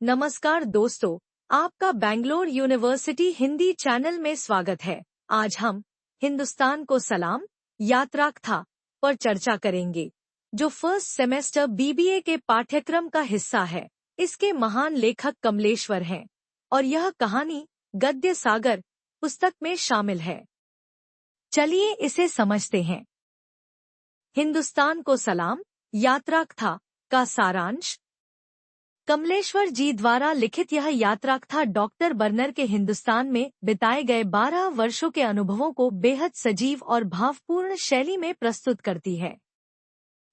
नमस्कार दोस्तों, आपका बैंगलोर यूनिवर्सिटी हिंदी चैनल में स्वागत है। आज हम हिंदुस्तान को सलाम यात्रा कथा पर चर्चा करेंगे, जो फर्स्ट सेमेस्टर बीबीए के पाठ्यक्रम का हिस्सा है। इसके महान लेखक कमलेश्वर हैं और यह कहानी गद्य सागर पुस्तक में शामिल है। चलिए इसे समझते हैं। हिंदुस्तान को सलाम यात्रा कथा का सारांश। कमलेश्वर जी द्वारा लिखित यह यात्रा कथा डॉक्टर बर्नर के हिंदुस्तान में बिताए गए 12 वर्षों के अनुभवों को बेहद सजीव और भावपूर्ण शैली में प्रस्तुत करती है।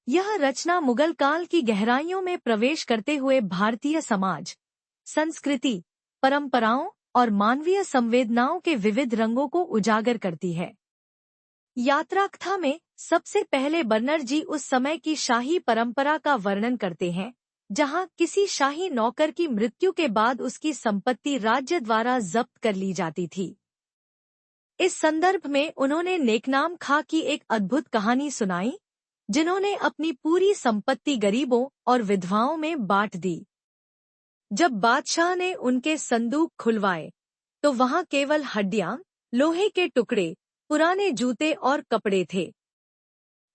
यह रचना मुगल काल की गहराइयों में प्रवेश करते हुए भारतीय समाज, संस्कृति, परंपराओं और मानवीय संवेदनाओं के विविध रंगों को उजागर करती है। यात्रा कथा में सबसे पहले बर्नर जी उस समय की शाही परंपरा का वर्णन करते हैं, जहां किसी शाही नौकर की मृत्यु के बाद उसकी संपत्ति राज्य द्वारा जब्त कर ली जाती थी। इस संदर्भ में उन्होंने नेकनाम खां की एक अद्भुत कहानी सुनाई, जिन्होंने अपनी पूरी संपत्ति गरीबों और विधवाओं में बांट दी। जब बादशाह ने उनके संदूक खुलवाए, तो वहां केवल हड्डियां, लोहे के टुकड़े, पुराने जूते और कपड़े थे।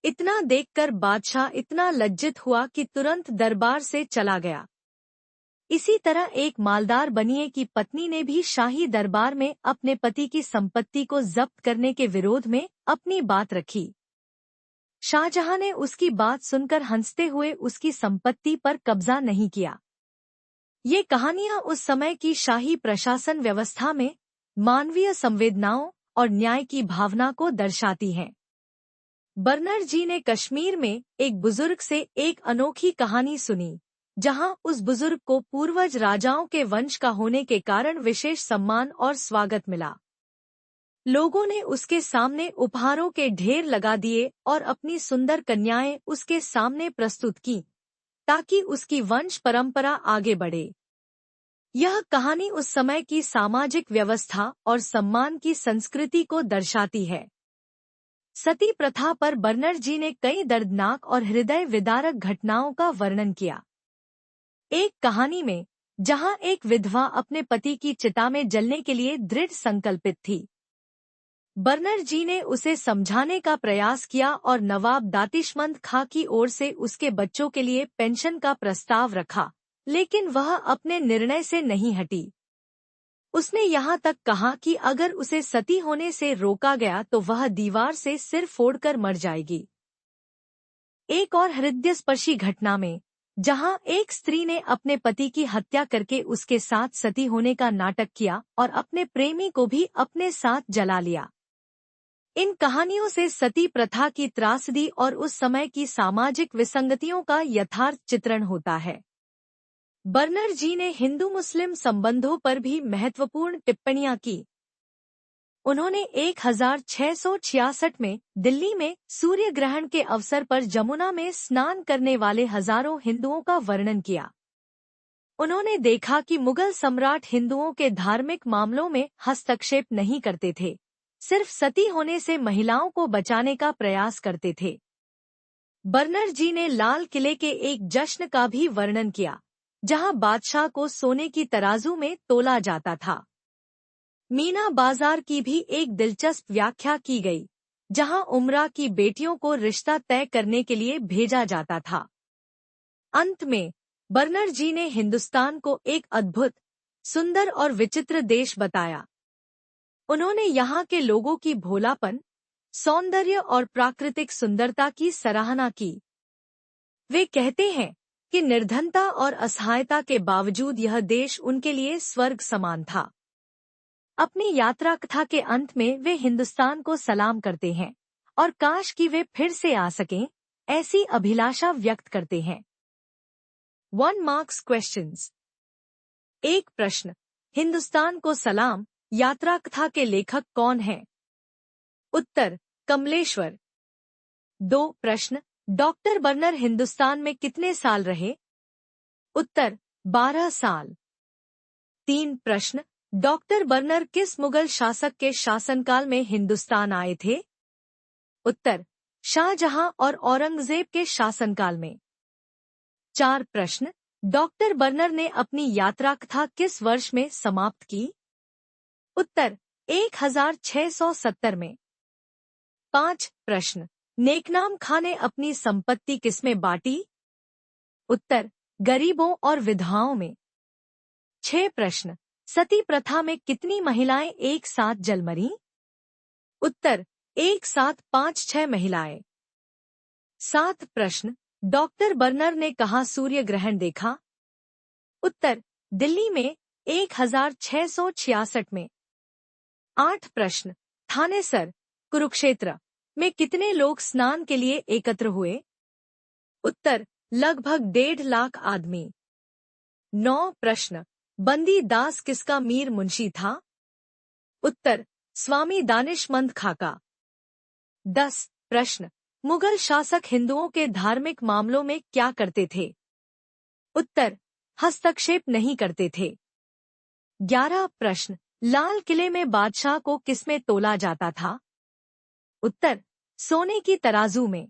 इतना देखकर बादशाह इतना लज्जित हुआ कि तुरंत दरबार से चला गया। इसी तरह एक मालदार बनिए की पत्नी ने भी शाही दरबार में अपने पति की संपत्ति को जब्त करने के विरोध में अपनी बात रखी। शाहजहां ने उसकी बात सुनकर हंसते हुए उसकी संपत्ति पर कब्जा नहीं किया। ये कहानियां उस समय की शाही प्रशासन व्यवस्था में मानवीय संवेदनाओं और न्याय की भावना को दर्शाती हैं। बर्नर जी ने कश्मीर में एक बुजुर्ग से एक अनोखी कहानी सुनी, जहां उस बुजुर्ग को पूर्वज राजाओं के वंश का होने के कारण विशेष सम्मान और स्वागत मिला। लोगों ने उसके सामने उपहारों के ढेर लगा दिए और अपनी सुंदर कन्याएं उसके सामने प्रस्तुत की, ताकि उसकी वंश परंपरा आगे बढ़े। यह कहानी उस समय की सामाजिक व्यवस्था और सम्मान की संस्कृति को दर्शाती है। सती प्रथा पर बर्नर जी ने कई दर्दनाक और हृदय विदारक घटनाओं का वर्णन किया। एक कहानी में, जहां एक विधवा अपने पति की चिता में जलने के लिए दृढ़ संकल्पित थी, बर्नर जी ने उसे समझाने का प्रयास किया और नवाब दानिशमंद खां की ओर से उसके बच्चों के लिए पेंशन का प्रस्ताव रखा, लेकिन वह अपने निर्णय से नहीं हटी। उसने यहाँ तक कहा कि अगर उसे सती होने से रोका गया तो वह दीवार से सिर फोड़कर मर जाएगी। एक और हृदयस्पर्शी घटना में, जहां एक स्त्री ने अपने पति की हत्या करके उसके साथ सती होने का नाटक किया और अपने प्रेमी को भी अपने साथ जला लिया। इन कहानियों से सती प्रथा की त्रासदी और उस समय की सामाजिक विसंगतियों का यथार्थ चित्रण होता है। बर्नर जी ने हिंदू मुस्लिम संबंधों पर भी महत्वपूर्ण टिप्पणियां की। उन्होंने 1666 में दिल्ली में सूर्य ग्रहण के अवसर पर जमुना में स्नान करने वाले हजारों हिंदुओं का वर्णन किया। उन्होंने देखा कि मुगल सम्राट हिंदुओं के धार्मिक मामलों में हस्तक्षेप नहीं करते थे, सिर्फ सती होने से महिलाओं को बचाने का प्रयास करते थे। बर्नर जी ने लाल किले के एक जश्न का भी वर्णन किया, जहां बादशाह को सोने की तराजू में तोला जाता था। मीना बाजार की भी एक दिलचस्प व्याख्या की गई, जहां उमरा की बेटियों को रिश्ता तय करने के लिए भेजा जाता था। अंत में बर्नर जी ने हिंदुस्तान को एक अद्भुत, सुंदर और विचित्र देश बताया। उन्होंने यहाँ के लोगों की भोलापन, सौंदर्य और प्राकृतिक सुंदरता की सराहना की। वे कहते हैं कि निर्धनता और असहायता के बावजूद यह देश उनके लिए स्वर्ग समान था। अपनी यात्रा कथा के अंत में वे हिंदुस्तान को सलाम करते हैं और काश कि वे फिर से आ सकें, ऐसी अभिलाषा व्यक्त करते हैं। 1 मार्क्स क्वेश्चंस। एक प्रश्न, हिंदुस्तान को सलाम यात्रा कथा के लेखक कौन हैं? उत्तर, कमलेश्वर। 2 प्रश्न, डॉक्टर बर्नर हिंदुस्तान में कितने साल रहे? उत्तर, 12 साल। 3 प्रश्न, डॉक्टर बर्नर किस मुगल शासक के शासनकाल में हिंदुस्तान आए थे? उत्तर, शाहजहां और औरंगजेब के शासनकाल में। 4 प्रश्न, डॉक्टर बर्नर ने अपनी यात्रा कथा किस वर्ष में समाप्त की? उत्तर 1670 में। 5 प्रश्न। नेकनाम खां ने अपनी संपत्ति किसमें बांटी? उत्तर गरीबों और विधवाओं में। 6 प्रश्न। सती प्रथा में कितनी महिलाएं एक साथ जल मरीं? उत्तर एक साथ 5-6 महिलाएं। 7 प्रश्न। डॉक्टर बर्नर ने कहाँ सूर्य ग्रहण देखा? उत्तर दिल्ली में 1666 में। 8 प्रश्न। थानेसर कुरुक्षेत्र में कितने लोग स्नान के लिए एकत्र हुए? उत्तर लगभग 1.5 लाख आदमी। 9 प्रश्न। बंदी दास किसका मीर मुंशी था? उत्तर स्वामी दानिशमंद खाका। 10 प्रश्न। मुगल शासक हिंदुओं के धार्मिक मामलों में क्या करते थे? उत्तर हस्तक्षेप नहीं करते थे। 11 प्रश्न। लाल किले में बादशाह को किसमें तोला जाता था? उत्तर सोने की तराजू में।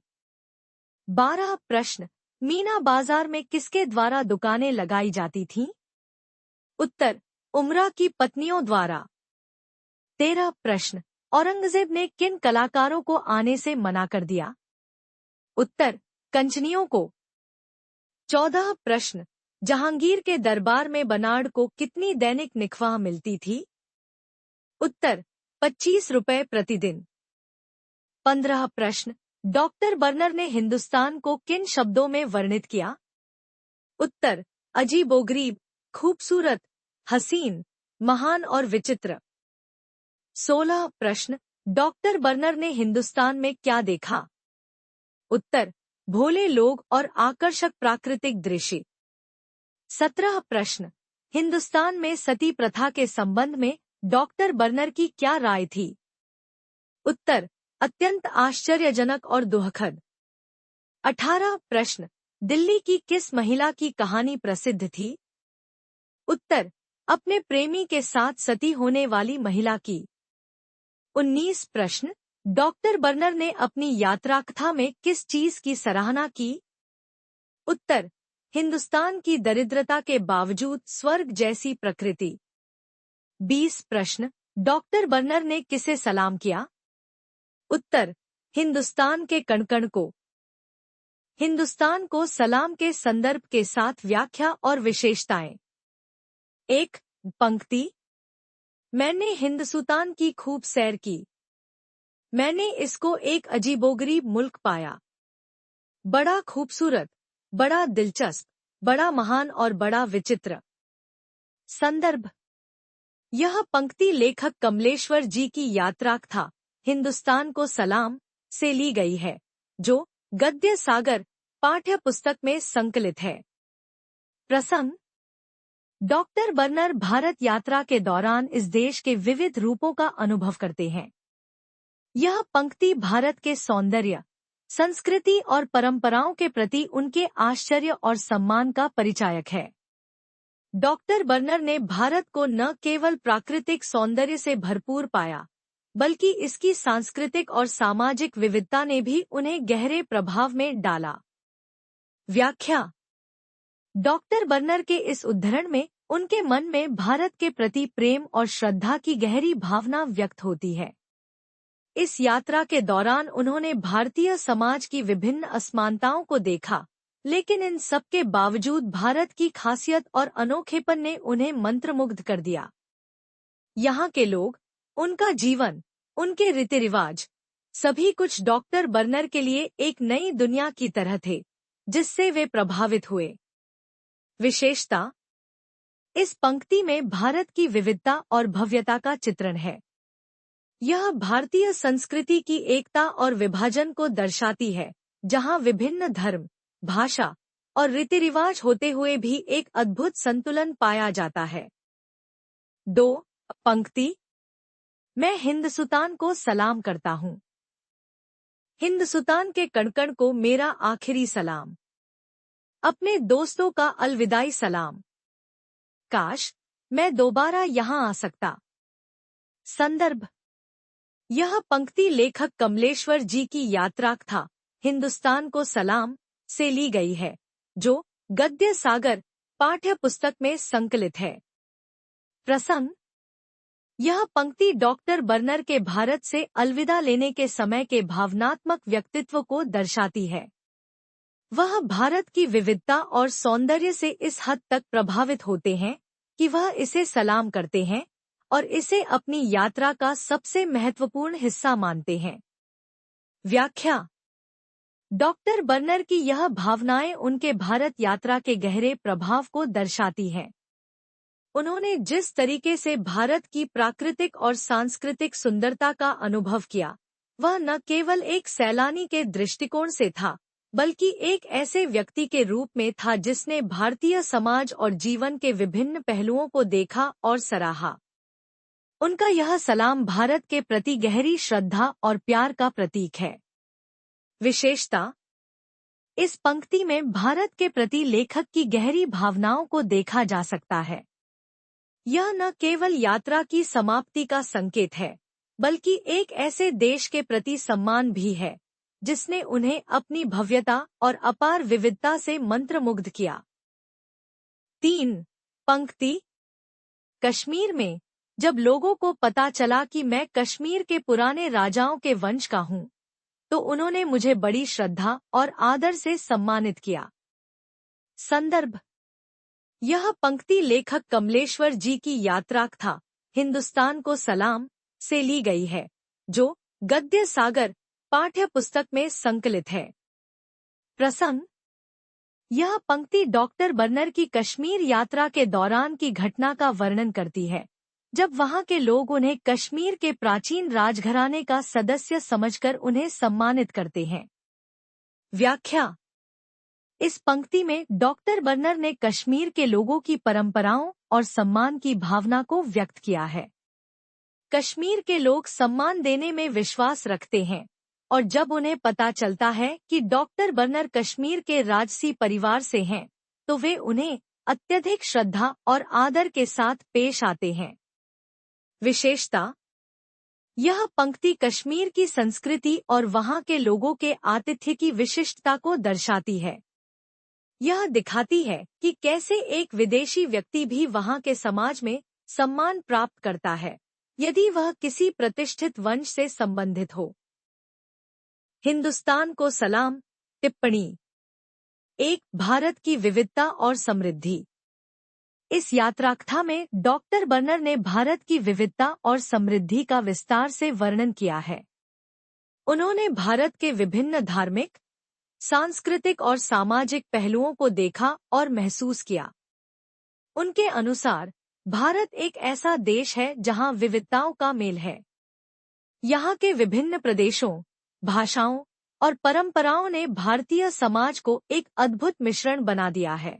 12 प्रश्न। मीना बाजार में किसके द्वारा दुकानें लगाई जाती थीं? उत्तर उमरा की पत्नियों द्वारा। 13 प्रश्न। औरंगजेब ने किन कलाकारों को आने से मना कर दिया? उत्तर कंचनियों को। 14 प्रश्न। जहांगीर के दरबार में बनाड़ को कितनी दैनिक निखवाह मिलती थी? उत्तर 25 रुपए प्रतिदिन। 15 प्रश्न। डॉक्टर बर्नर ने हिंदुस्तान को किन शब्दों में वर्णित किया? उत्तर अजीबोगरीब, खूबसूरत, हसीन, महान और विचित्र। 16 प्रश्न। डॉक्टर बर्नर ने हिंदुस्तान में क्या देखा? उत्तर भोले लोग और आकर्षक प्राकृतिक दृश्य। 17 प्रश्न। हिंदुस्तान में सती प्रथा के संबंध में डॉक्टर बर्नर की क्या राय थी? उत्तर अत्यंत आश्चर्यजनक और दुखद। 18 प्रश्न। दिल्ली की किस महिला की कहानी प्रसिद्ध थी? उत्तर अपने प्रेमी के साथ सती होने वाली महिला की। 19 प्रश्न। डॉक्टर बर्नर ने अपनी यात्रा कथा में किस चीज की सराहना की? उत्तर हिंदुस्तान की दरिद्रता के बावजूद स्वर्ग जैसी प्रकृति। 20 प्रश्न। डॉक्टर बर्नर ने किसे सलाम किया? उत्तर हिंदुस्तान के कण-कण को। हिंदुस्तान को सलाम के संदर्भ के साथ व्याख्या और विशेषताएं। 1 पंक्ति। मैंने हिंदुस्तान की खूब सैर की। मैंने इसको एक अजीबोगरीब मुल्क पाया। बड़ा खूबसूरत, बड़ा दिलचस्प, बड़ा महान और बड़ा विचित्र। संदर्भ। यह पंक्ति लेखक कमलेश्वर जी की यात्रा कथा हिंदुस्तान को सलाम से ली गई है, जो गद्य सागर पाठ्य पुस्तक में संकलित है। प्रसंग। डॉक्टर बर्नर भारत यात्रा के दौरान इस देश के विविध रूपों का अनुभव करते हैं। यह पंक्ति भारत के सौंदर्य, संस्कृति और परंपराओं के प्रति उनके आश्चर्य और सम्मान का परिचायक है। डॉक्टर बर्नर ने भारत को न केवल प्राकृतिक सौंदर्य से भरपूर पाया, बल्कि इसकी सांस्कृतिक और सामाजिक विविधता ने भी उन्हें गहरे प्रभाव में डाला। व्याख्या। डॉक्टर बर्नर के इस उद्धरण में उनके मन में भारत के प्रति प्रेम और श्रद्धा की गहरी भावना व्यक्त होती है। इस यात्रा के दौरान उन्होंने भारतीय समाज की विभिन्न असमानताओं को देखा, लेकिन इन सब के बावजूद भारत की खासियत और अनोखेपन ने उन्हें मंत्रमुग्ध कर दिया। यहाँ के लोग, उनका जीवन, उनके रीति रिवाज, सभी कुछ डॉक्टर बर्नर के लिए एक नई दुनिया की तरह थे, जिससे वे प्रभावित हुए। विशेषता। इस पंक्ति में भारत की विविधता और भव्यता का चित्रण है। यह भारतीय संस्कृति की एकता और विभाजन को दर्शाती है, जहां विभिन्न धर्म, भाषा और रीति रिवाज होते हुए भी एक अद्भुत संतुलन पाया जाता है। 2 पंक्ति। मैं हिंदुस्तान को सलाम करता हूँ। हिंदुस्तान के कण-कण को मेरा आखिरी सलाम। अपने दोस्तों का अलविदाई सलाम। काश मैं दोबारा यहाँ आ सकता। संदर्भ। यह पंक्ति लेखक कमलेश्वर जी की यात्रा कथा हिंदुस्तान को सलाम से ली गई है, जो गद्य सागर पाठ्य पुस्तक में संकलित है। प्रसंग। यह पंक्ति डॉक्टर बर्नर के भारत से अलविदा लेने के समय के भावनात्मक व्यक्तित्व को दर्शाती है। वह भारत की विविधता और सौंदर्य से इस हद तक प्रभावित होते हैं कि वह इसे सलाम करते हैं और इसे अपनी यात्रा का सबसे महत्वपूर्ण हिस्सा मानते हैं। व्याख्या। डॉक्टर बर्नर की यह भावनाएं उनके भारत यात्रा के गहरे प्रभाव को दर्शाती हैं। उन्होंने जिस तरीके से भारत की प्राकृतिक और सांस्कृतिक सुंदरता का अनुभव किया, वह न केवल एक सैलानी के दृष्टिकोण से था, बल्कि एक ऐसे व्यक्ति के रूप में था जिसने भारतीय समाज और जीवन के विभिन्न पहलुओं को देखा और सराहा। उनका यह सलाम भारत के प्रति गहरी श्रद्धा और प्यार का प्रतीक है। विशेषता। इस पंक्ति में भारत के प्रति लेखक की गहरी भावनाओं को देखा जा सकता है। यह न केवल यात्रा की समाप्ति का संकेत है, बल्कि एक ऐसे देश के प्रति सम्मान भी है जिसने उन्हें अपनी भव्यता और अपार विविधता से मंत्रमुग्ध किया। 3 पंक्ति। कश्मीर में जब लोगों को पता चला कि मैं कश्मीर के पुराने राजाओं के वंश का हूँ, तो उन्होंने मुझे बड़ी श्रद्धा और आदर से सम्मानित किया। संदर्भ। यह पंक्ति लेखक कमलेश्वर जी की यात्राकथा हिंदुस्तान को सलाम से ली गई है, जो गद्य सागर पाठ्य पुस्तक में संकलित है। प्रसंग। यह पंक्ति डॉक्टर बर्नर की कश्मीर यात्रा के दौरान की घटना का वर्णन करती है, जब वहां के लोग उन्हें कश्मीर के प्राचीन राजघराने का सदस्य समझकर उन्हें सम्मानित करते हैं। व्याख्या। इस पंक्ति में डॉक्टर बर्नर ने कश्मीर के लोगों की परंपराओं और सम्मान की भावना को व्यक्त किया है। कश्मीर के लोग सम्मान देने में विश्वास रखते हैं, और जब उन्हें पता चलता है कि डॉक्टर बर्नर कश्मीर के राजसी परिवार से हैं, तो वे उन्हें अत्यधिक श्रद्धा और आदर के साथ पेश आते हैं। विशेषता। यह पंक्ति कश्मीर की संस्कृति और वहां के लोगों के आतिथ्य की विशिष्टता को दर्शाती है। यह दिखाती है कि कैसे एक विदेशी व्यक्ति भी वहां के समाज में सम्मान प्राप्त करता है, यदि वह किसी प्रतिष्ठित वंश से संबंधित हो। हिंदुस्तान को सलाम। टिप्पणी। 1 भारत की विविधता और समृद्धि। इस यात्राकथा में डॉक्टर बर्नर ने भारत की विविधता और समृद्धि का विस्तार से वर्णन किया है। उन्होंने भारत के विभिन्न धार्मिक, सांस्कृतिक और सामाजिक पहलुओं को देखा और महसूस किया। उनके अनुसार भारत एक ऐसा देश है जहां विविधताओं का मेल है। यहाँ के विभिन्न प्रदेशों, भाषाओं और परंपराओं ने भारतीय समाज को एक अद्भुत मिश्रण बना दिया है।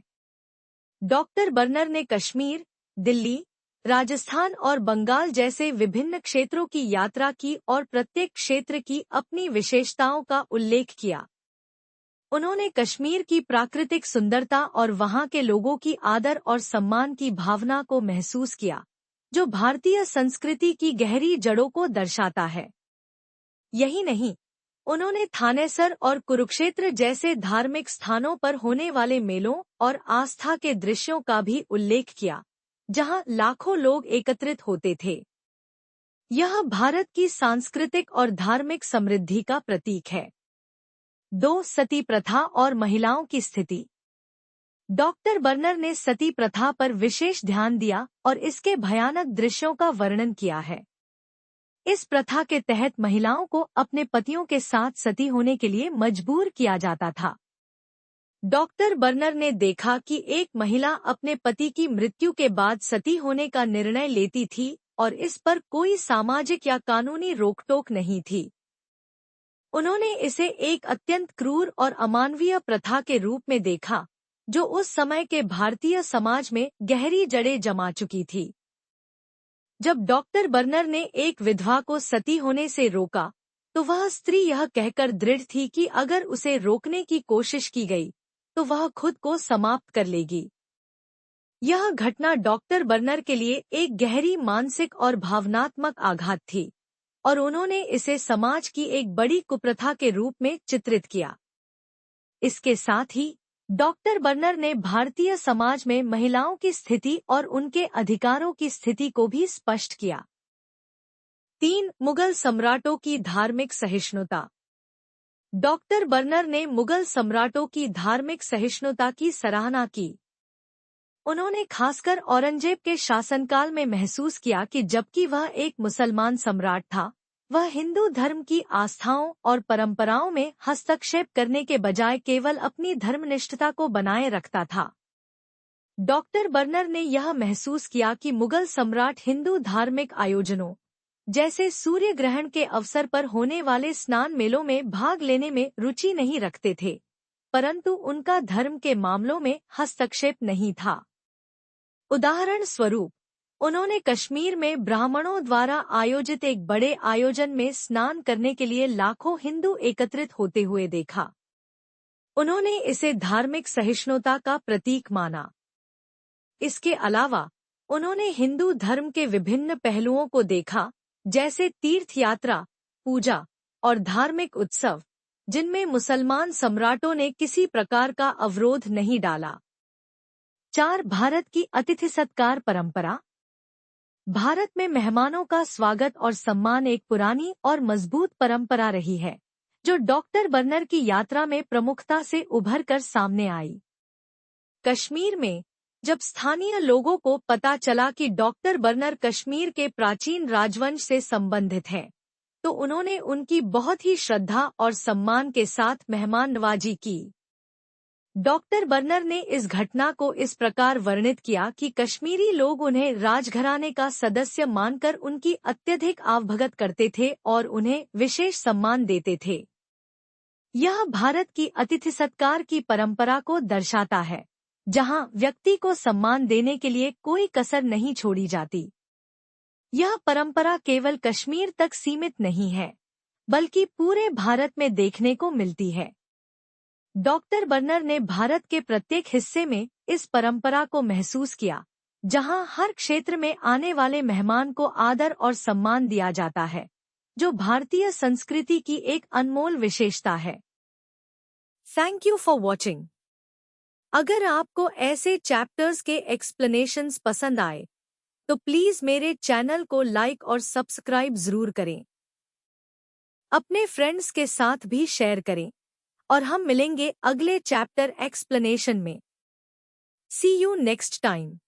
डॉक्टर बर्नर ने कश्मीर, दिल्ली, राजस्थान और बंगाल जैसे विभिन्न क्षेत्रों की यात्रा की और प्रत्येक क्षेत्र की अपनी विशेषताओं का उल्लेख किया। उन्होंने कश्मीर की प्राकृतिक सुंदरता और वहां के लोगों की आदर और सम्मान की भावना को महसूस किया, जो भारतीय संस्कृति की गहरी जड़ों को दर्शाता है। यही नहीं, उन्होंने थानेसर और कुरुक्षेत्र जैसे धार्मिक स्थानों पर होने वाले मेलों और आस्था के दृश्यों का भी उल्लेख किया, जहां लाखों लोग एकत्रित होते थे। यह भारत की सांस्कृतिक और धार्मिक समृद्धि का प्रतीक है। 2 सती प्रथा और महिलाओं की स्थिति। डॉक्टर बर्नर ने सती प्रथा पर विशेष ध्यान दिया और इसके भयानक दृश्यों का वर्णन किया है। इस प्रथा के तहत महिलाओं को अपने पतियों के साथ सती होने के लिए मजबूर किया जाता था। डॉक्टर बर्नर ने देखा कि एक महिला अपने पति की मृत्यु के बाद सती होने का निर्णय लेती थी और इस पर कोई सामाजिक या कानूनी रोक-टोक नहीं थी। उन्होंने इसे एक अत्यंत क्रूर और अमानवीय प्रथा के रूप में देखा, जो उस समय के भारतीय समाज में गहरी जड़ें जमा चुकी थी। जब डॉक्टर बर्नर ने एक विधवा को सती होने से रोका, तो वह स्त्री यह कहकर दृढ़ थी कि अगर उसे रोकने की कोशिश की गई, तो वह खुद को समाप्त कर लेगी। यह घटना डॉक्टर बर्नर के लिए एक गहरी मानसिक और भावनात्मक आघात थी, और उन्होंने इसे समाज की एक बड़ी कुप्रथा के रूप में चित्रित किया। इसके साथ ही डॉक्टर बर्नर ने भारतीय समाज में महिलाओं की स्थिति और उनके अधिकारों की स्थिति को भी स्पष्ट किया। 3. मुगल सम्राटों की धार्मिक सहिष्णुता। डॉक्टर बर्नर ने मुगल सम्राटों की धार्मिक सहिष्णुता की सराहना की। उन्होंने खासकर औरंगजेब के शासनकाल में महसूस किया कि जबकि वह एक मुसलमान सम्राट था, वह हिंदू धर्म की आस्थाओं और परंपराओं में हस्तक्षेप करने के बजाय केवल अपनी धर्मनिष्ठता को बनाए रखता था। डॉक्टर बर्नर ने यह महसूस किया कि मुगल सम्राट हिंदू धार्मिक आयोजनों जैसे सूर्य ग्रहण के अवसर पर होने वाले स्नान मेलों में भाग लेने में रुचि नहीं रखते थे, परंतु उनका धर्म के मामलों में हस्तक्षेप नहीं था। उदाहरण स्वरूप, उन्होंने कश्मीर में ब्राह्मणों द्वारा आयोजित एक बड़े आयोजन में स्नान करने के लिए लाखों हिंदू एकत्रित होते हुए देखा। उन्होंने इसे धार्मिक सहिष्णुता का प्रतीक माना। इसके अलावा, उन्होंने हिंदू धर्म के विभिन्न पहलुओं को देखा, जैसे तीर्थ यात्रा, पूजा और धार्मिक उत्सव, जिनमें मुसलमान सम्राटों ने किसी प्रकार का अवरोध नहीं डाला। 4. भारत की अतिथि सत्कार परंपरा। भारत में मेहमानों का स्वागत और सम्मान एक पुरानी और मजबूत परंपरा रही है, जो डॉक्टर बर्नर की यात्रा में प्रमुखता से उभर कर सामने आई। कश्मीर में जब स्थानीय लोगों को पता चला कि डॉक्टर बर्नर कश्मीर के प्राचीन राजवंश से संबंधित हैं, तो उन्होंने उनकी बहुत ही श्रद्धा और सम्मान के साथ मेहमान नवाजी की। डॉक्टर बर्नर ने इस घटना को इस प्रकार वर्णित किया कि कश्मीरी लोग उन्हें राजघराने का सदस्य मानकर उनकी अत्यधिक आवभगत करते थे और उन्हें विशेष सम्मान देते थे। यह भारत की अतिथि सत्कार की परंपरा को दर्शाता है, जहां व्यक्ति को सम्मान देने के लिए कोई कसर नहीं छोड़ी जाती। यह परंपरा केवल कश्मीर तक सीमित नहीं है, बल्कि पूरे भारत में देखने को मिलती है। डॉक्टर बर्नर ने भारत के प्रत्येक हिस्से में इस परंपरा को महसूस किया, जहां हर क्षेत्र में आने वाले मेहमान को आदर और सम्मान दिया जाता है, जो भारतीय संस्कृति की एक अनमोल विशेषता है। Thank you for watching. अगर आपको ऐसे चैप्टर्स के एक्सप्लेनेशंस पसंद आए, तो प्लीज मेरे चैनल को लाइक और सब्सक्राइब जरूर करें। अपने फ्रेंड्स के साथ भी शेयर करें, और हम मिलेंगे अगले चैप्टर एक्सप्लेनेशन में। सी यू नेक्स्ट टाइम।